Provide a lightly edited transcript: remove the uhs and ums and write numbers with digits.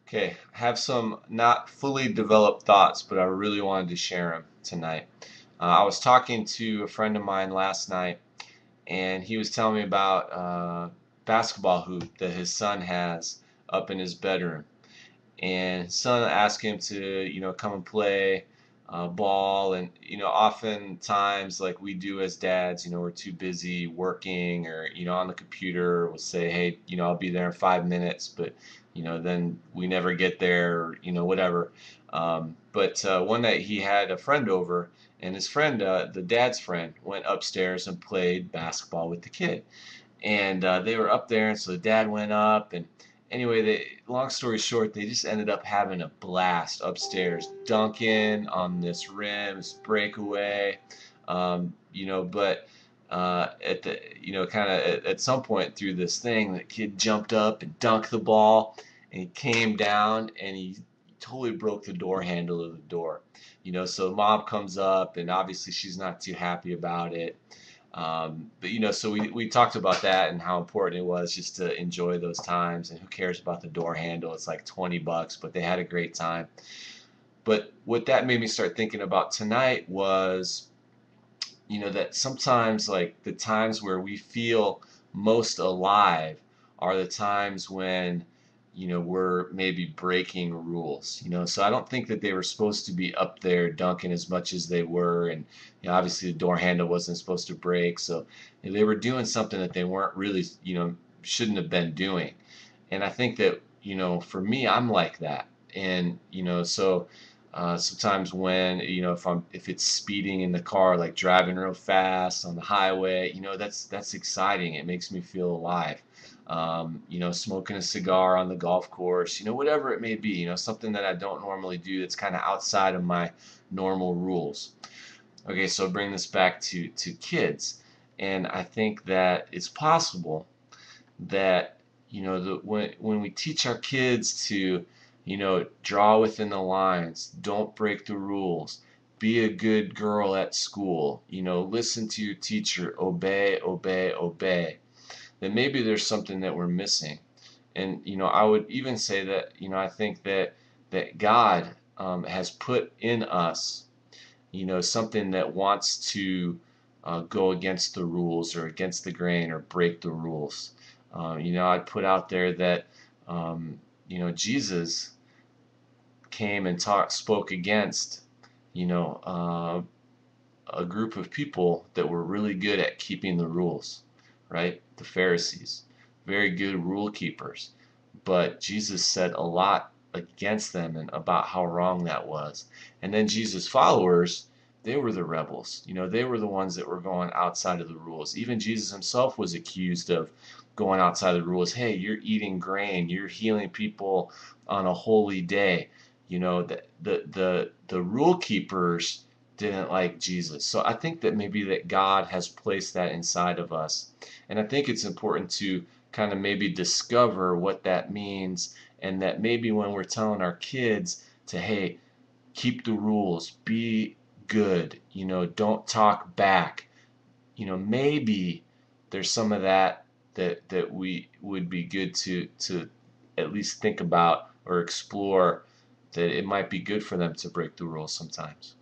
Okay, I have some not fully developed thoughts, but I really wanted to share them tonight. I was talking to a friend of mine last night, and he was telling me about basketball hoop that his son has up in his bedroom. And his son asked him to, come and play ball. And, oftentimes, like we do as dads, we're too busy working or, on the computer. We'll say, hey, I'll be there in 5 minutes, but, then we never get there, or, whatever. But one night he had a friend over, and his friend, the dad's friend, went upstairs and played basketball with the kid. And they were up there, and so the dad went up, and anyway, long story short, they just ended up having a blast upstairs, dunking on this rim, this breakaway, but at the, kind of at some point through this thing, the kid jumped up and dunked the ball, and he came down and he totally broke the door handle of the door. So mom comes up, and obviously she's not too happy about it. But so we talked about that and how important it was just to enjoy those times, and who cares about the door handle? It's like $20, but they had a great time. But what that made me start thinking about tonight was, that sometimes, like, the times where we feel most alive are the times when, we're maybe breaking rules. So I don't think that they were supposed to be up there dunking as much as they were. And obviously the door handle wasn't supposed to break, so they were doing something that they weren't really, shouldn't have been doing. And I think that, for me, I'm like that. And so sometimes when, if it's speeding in the car, like driving real fast on the highway, that's exciting. It makes me feel alive. Smoking a cigar on the golf course, whatever it may be, something that I don't normally do, that's kind of outside of my normal rules. Okay, so bring this back to kids, and I think that it's possible that, when we teach our kids to, draw within the lines, don't break the rules, be a good girl at school, listen to your teacher, obey, obey, obey, then maybe there's something that we're missing. And I would even say that, I think that God has put in us, something that wants to go against the rules or against the grain or break the rules. I'd put out there that Jesus came and spoke against, you know, uh, a group of people that were really good at keeping the rules, right? The Pharisees, very good rule keepers. But Jesus said a lot against them and about how wrong that was. And then Jesus' followers, they were the rebels. They were the ones that were going outside of the rules. Even Jesus himself was accused of going outside the rules. Hey, you're eating grain, you're healing people on a holy day. The rule keepers didn't like Jesus. So I think that maybe that God has placed that inside of us. And I think it's important to kind of maybe discover what that means, and that maybe when we're telling our kids to, hey, keep the rules, be good, don't talk back, maybe there's some of that we would be good to at least think about or explore, that it might be good for them to break the rules sometimes.